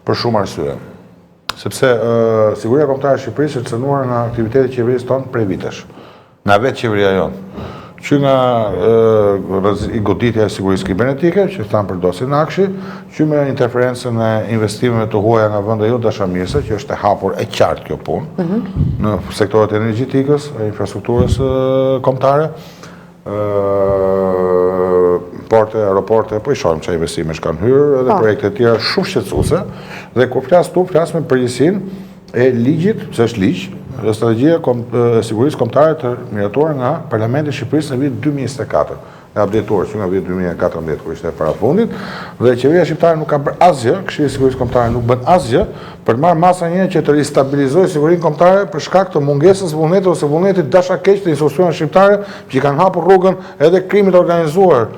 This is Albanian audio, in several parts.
për shumë arsye. Sepse siguria kombëtare e Shqipërisë është cënuar nga aktiviteti i qeverisë tonë prej vitesh, nga vetë qeveria jonë. Që nga i goditja e sigurisë kibernetike, që thamë për dosin Nakshi, që me interferencën e investimeve të huaja nga vende jo dashamirëse, që është e hapur e qartë kjo punë, në sektorët e energjetikës, e infrastrukturës kombëtare, porte, aeroporte, po i shohim çfarë investime kanë hyrë, edhe projekte të tjera shumë shqetësuese, dhe kur flas me përgjegjësinë e ligjit, që është ligj, dhe strategjia e sigurisë kombëtare të miratuar nga Parlamenti i Shqipërisë në vitin 2024, e updateuar që nga viti 2014 kur ishte parafundit, dhe qeveria shqiptare nuk ka bërë asgjë, Këshilli i Sigurisë Kombëtare nuk bën asgjë për të marrë masa një që të ristabilizojë sigurinë kombëtare për shkak të mungesës vullnetit ose vullnetit dashakeq të institucioneve shqiptare që kanë hapur rrugën edhe krimit organizuar,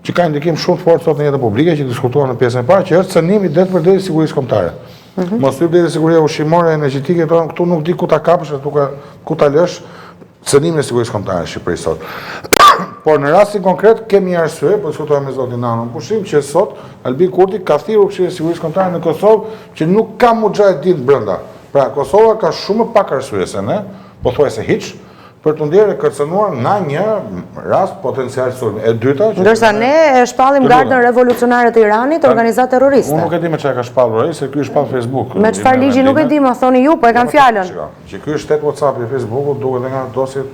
që ka ndikim shumë të fortë sot në jetën publike, që diskutuar në pjesën e parë, që është cënimi i drejtë i sigurisë kombëtare. Mos hyn deri siguria ushqimore, energjetike, këtu nuk di ku ta kapësh, ku ta lësh cënimin e sigurisë kombëtare në Shqipëri sot. Por në rastin konkret kemi arsye, po diskutojmë me zotin Nano në pushim, që sot Albin Kurti ka thirrur Këshillin e Sigurisë Kombëtare në Kosovë që nuk ka mujahedin brenda. Pra Kosova ka shumë pak arsye se ne, pothuajse hiç, për të ndjerë e kërcënuar nga një rast potencial sulmi. E dyta... Ndërsa ne e shpallim gardën revolucionare të Iranit, organizatë terroriste. Unë nuk e di me çfarë ka shpallur ai, se ky është shpall Facebook. Me çfarë ligji nuk e di, më thoni ju, po e kam fjalën. Që ky është shtet WhatsApp i Facebookut, duket edhe nga dosjet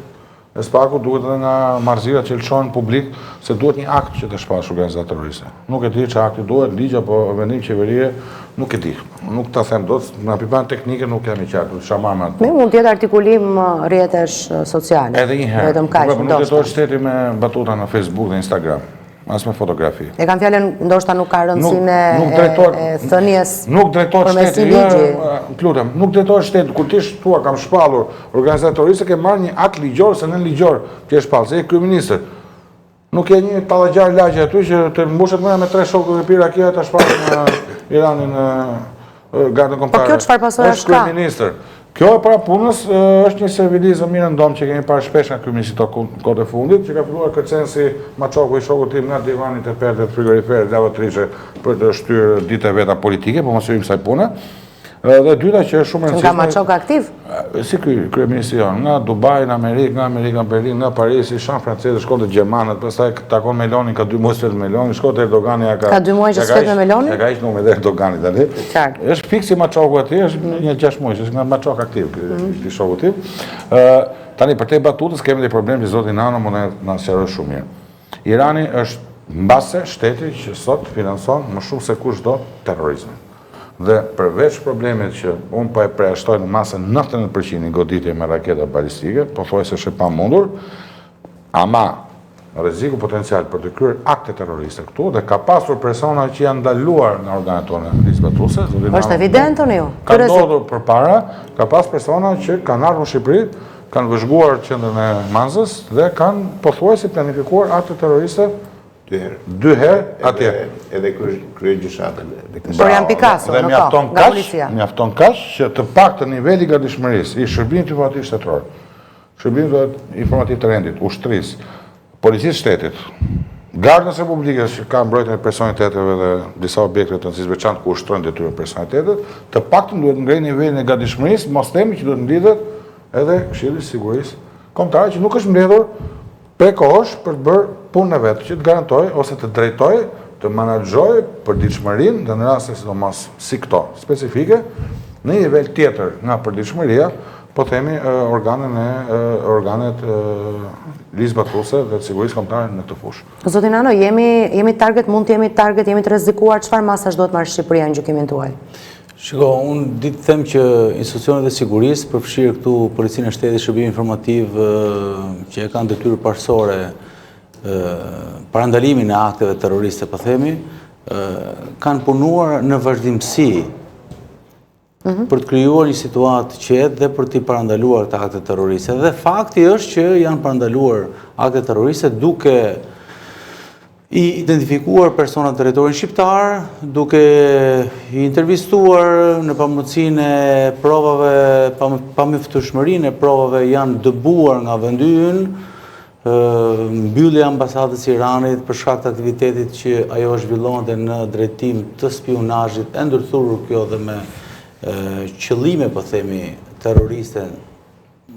e Spaku, duket edhe nga marrëzirat që lëshohen publik, se duhet një akt që të shpallësh organizatë terroriste. Nuk e di çfarë akti duhet, ligj apo vendim qeverie, nuk e di. Nuk ta them dot, nga pipan teknike nuk jam i qartë, çfarë marrëm atë. Me mund të jetë artikulim rrjetesh sociale. Edhe një herë. Vetëm kaq. Nuk detohet shteti me batuta në Facebook dhe Instagram, as me fotografi. E kam fjalën, ndoshta nuk ka rëndësinë e thënies. Nuk drejtohet shteti. Lutem, nuk drejtohet shteti. Kur ti thua kam shpallur organizatë terroriste, ke marrë një akt ligjor ose nën ligjor që e shpall, se je kryeminist. Nuk e një pallagjar lagje aty që të mbushet me 3 shokë të pirë kia ta shpallin në Iranin gardën kombëtare. Po kjo çfarë pasorash ka? Kryeministër. Kjo e para punës është një servilizëm mirë ndom që kemi parë shpesh nga kryeministri kohët e fundit, që ka filluar kërcen si Maçoku i shokut tim nga divanit e pertë të frigoriferit lavatorishe për të shtyrë ditë e veta politike, po mos hyjmë kësaj pune. Dhe dyta që është shumë e rëndësishme. Nga Maçoku aktiv? Si ky kryeministri jon, nga Dubai, në Amerikë, nga Amerika në Berlin, nga Parisi, shan francezë, shkon te gjermanët, pastaj takon Melonin, ka 2 muaj sfet Melonin, shkon te Erdogani, ka 2 muaj që sfet me Melonin? Ka hiq numrin e Erdoganit tani. Qartë. Është fiksi Maçoku aty, është një 6 muaj, është nga Maçok aktiv ky shoku tim. Tani për te batutës kemi një problem që zoti Nano mund na sqaroj shumë mirë. Irani është mbase shteti që sot finanson më shumë se kushdo terrorizmin. Dhe përveç problemet që unë po e preashtoj në masën 90% i goditje me raketa balistike, po thuaj se është e pamundur, ama rreziku potencial për të kryer akte terroriste këtu dhe ka pasur persona që janë ndaluar nga organet tona rizbatuese. Është evident unë ju. Ka ndodhur përpara, ka pas persona që kanë ardhur në Shqipëri, kanë vëzhguar qendrën e Manzës dhe kanë pothuajse planifikuar akte terroriste 2 herë atje. Edhe krye gjyshatën. Por janë Picasso, dhe mjafton kaq që të paktën niveli i gatishmërisë i shërbimit informativ shtetëror, shërbimit informativ të rendit, ushtrisë, policisë shtetit, Gardës Republikës që ka mbrojtjen e personaliteteve dhe disa objekte të rëndësishme veçantë ku ushtrojnë detyrën personalitetet, të paktën duhet ngrej nivelin e gatishmërisë, mos themi që duhet mblidhet edhe Këshilli i Sigurisë Kombëtare që nuk është mbledhur prekosh për të bërë punën e vetë, që të garantoj ose të drejtoj, të menaxhoj përditshmërinë dhe në raste sidomos si këto specifike, në një nivel tjetër nga përditshmëria, po themi organet rizbatuese dhe të sigurisë kombëtare në këtë fushë. Zoti Nano, jemi target, mund të jemi target, jemi të rrezikuar, çfarë masash do të marrë Shqipëria në gjykimin tuaj? Shiko, unë ditë them që institucionet e sigurisë, përfshirë këtu Policinë e Shtetit, Shërbimi Informativ, që e kanë detyrë parsorë parandalimin e akteve terroriste, po themi, kanë punuar në vazhdimsi për të krijuar një situatë qetë dhe për të parandaluar të akte terroriste. Dhe fakti është që janë parandaluar akte terroriste duke i identifikuar personat në territorin shqiptar, duke i intervistuar në pamundësinë e provave, pamjaftueshmërinë e provave janë dëbuar nga vendi ynë, mbyllja e ambasadës së Iranit për shkak të aktivitetit që ajo zhvillonte në drejtim të spionazhit, e ndërthurur kjo dhe me qëllime, po themi, terroriste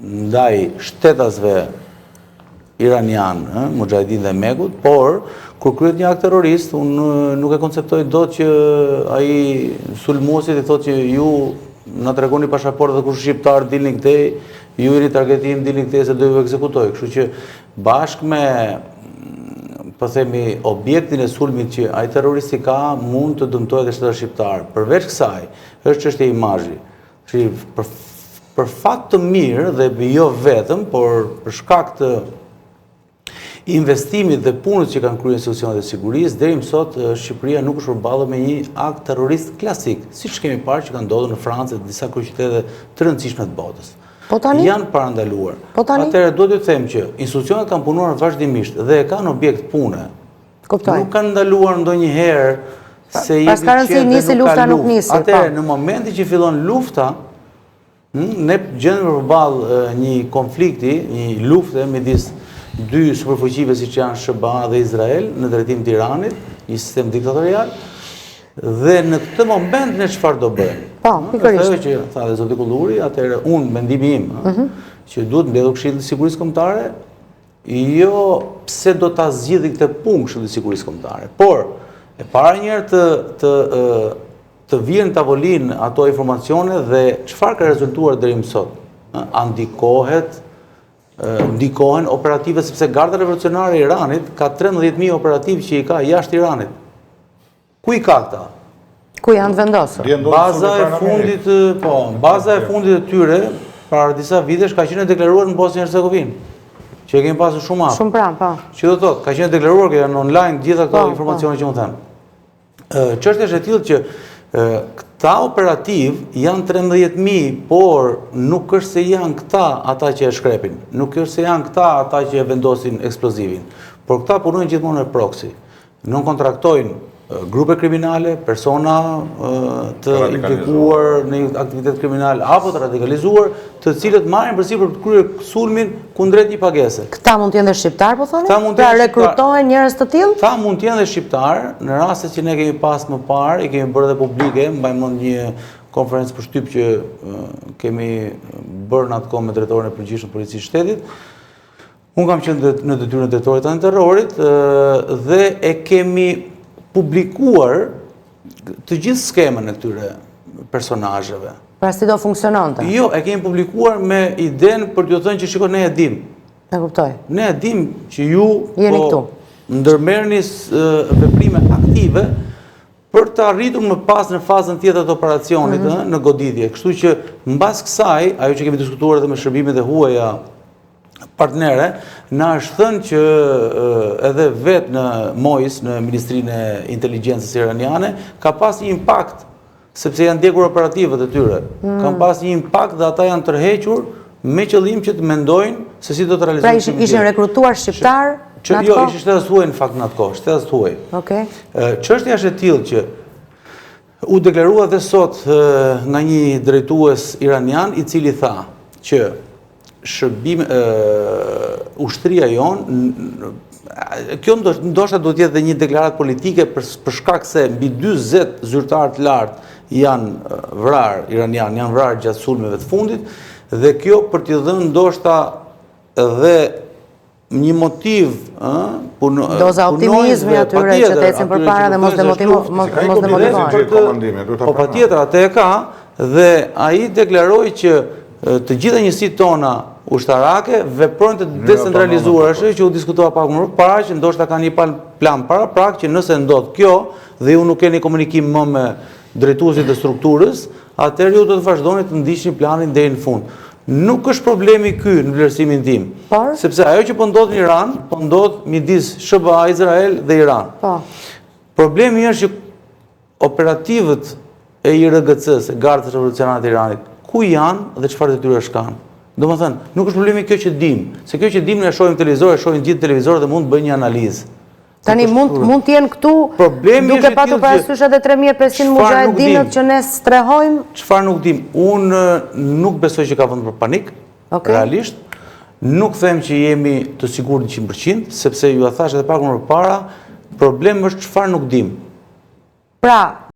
ndaj shtetasve iranian, Mujahidin dhe Mekut, por kur kryet një akt terrorist, unë nuk e konceptoj dot që ai sulmuesit i thotë që ju na tregoni pasaportët dhe kush shqiptar dilni këtej, ju jeni targetim, dilni këtej se do ju ekzekutoj. Kështu që bashkë me, po themi, objektin e sulmit që ai terroristi ka, mund të dëmtojë edhe shtetin shqiptar. Përveç kësaj, është çështja e imazhi. Për fat të mirë dhe jo vetëm, por për shkak të investimit dhe punës që kanë kryer institucionet e sigurisë, deri më sot Shqipëria nuk është përballur me një akt terrorist klasik, siç kemi parë që kanë ndodhur në Francë dhe disa kryeqytete të rëndësishme të botës. Po tani? Janë parandaluar. Po tani? Atëherë duhet të them që institucionet kanë punuar vazhdimisht dhe e kanë objekt pune. Kuptoj. Nuk kanë ndaluar ndonjëherë se pas ka rëndësi nisi lufta nuk nisi. Atëherë në momentin që fillon lufta, ne gjendemi përballë një konflikti, një lufte midis dy superfuqive siç janë SBA dhe Izrael në drejtim të Iranit, një sistem diktatorial, dhe në këtë moment ne çfarë do bëjmë? Po, pikërisht. Ajo që tha dhe zoti Kulluri, atëherë unë mendimi im, që duhet mbledhur Këshilli i Sigurisë Kombëtare, jo pse do ta zgjidhë këtë punë Këshilli i Sigurisë Kombëtare, por e para një herë të vijnë në tavolinë ato informacione dhe çfarë ka rezultuar deri më sot. A ndikohen operative, sepse Garda Revolucionare e Iranit ka 13.000 operativ që i ka jashtë Iranit. Ku i ka këta? Ku janë vendosur? Baza e fundit e tyre para disa vitesh ka qenë deklaruar në Bosnjë Hercegovinë, që e kemi pasur shumë afër. Shumë pranë, po. Që do thotë, ka qenë deklaruar që janë online gjitha këto informacione që më them. Çështja është e tillë që këta operativ janë 13.000, por nuk është se janë këta ata që e shkrepin, nuk është se janë këta ata që e vendosin eksplozivin, por këta punojnë gjithmonë në proxy. Nuk kontraktojnë grupe kriminale, persona të implikuar në aktivitet kriminal apo të radikalizuar, të cilët marrin përsipër për të kryer sulmin kundrejt një pagese. Këta mund të jenë dhe shqiptar, po thoni? Pra rekrutohen njerëz të tillë? Këta mund të jenë dhe shqiptar, në rastet që ne kemi pas më parë, i kemi bërë dhe publike, mbaj mend një konferencë për shtyp që kemi bërë në atë kohë me drejtorin e përgjithshëm të Policisë së Shtetit. Unë kam qenë në detyrën e drejtorit antiterrorit dhe e kemi publikuar të gjithë skemën e këtyre personazheve. Pra si do funksiononte? Jo, e kemi publikuar me idenë për t'ju thënë që shiko, ne e dim. E kuptoj. Ne e dim që ju jeni këtu. Ndërmerrni veprime aktive për të arritur më pas në fazën tjetër të operacionit në goditje. Kështu që mbas kësaj, ajo që kemi diskutuar edhe me shërbimet e huaja partnere, na është thënë që edhe vetë në MOIS, në Ministrinë e Inteligjencës iraniane, ka pas një impakt, sepse janë ndjekur operativat e tyre. Kanë pas një impakt dhe ata janë tërhequr me qëllim që të mendojnë se si do të realizojnë. Pra ishin rekrutuar shqiptar në atë kohë? Jo, ishin shtetas huaj në fakt në atë kohë, shtetas huaj. Okej. Çështja është e tillë që u deklarua dhe sot nga një drejtues iranian i cili tha që ushtria jonë, kjo ndoshta duhet jetë dhe një deklaratë politike për shkak se mbi 40 zyrtarë të lartë janë vrarë iranian, janë vrarë gjatë sulmeve të fundit, dhe kjo për t'i dhënë ndoshta edhe një motiv doza optimizmi atyre që të ecin përpara dhe mos demotivohen. Po patjetër atë e ka dhe ai deklaroi që të gjitha njësitë tona ushtarake veprojnë të decentralizuar, është që u diskutua pak më para që ndoshta kanë një plan para prak që nëse ndodh kjo dhe ju nuk keni komunikim më me drejtuesit e strukturës, atëherë ju do të vazhdoni të ndiqni planin deri në fund. Nuk është problemi ky në vlerësimin tim, sepse ajo që po ndodh në Iran, po ndodh midis SBA, Izrael dhe Iran. Problemi është që operativët e IRGC-s, e Gardës Revolucionare të Iranit, ku janë dhe çfarë detyrash kanë. Domethënë, nuk është problemi kjo që dim, se kjo që dim ne shohim televizor, e shohim gjithë televizor dhe mund të bëjnë një analizë. Tani mund të jenë këtu duke patur parasysh edhe 3500 mujahedinët që ne strehojmë? Çfarë nuk dim? Unë nuk besoj që ka vend për panik, realisht. Nuk them që jemi të sigurt 100%, sepse ju a thash edhe pak më përpara, problemi është çfarë nuk dim. Pra,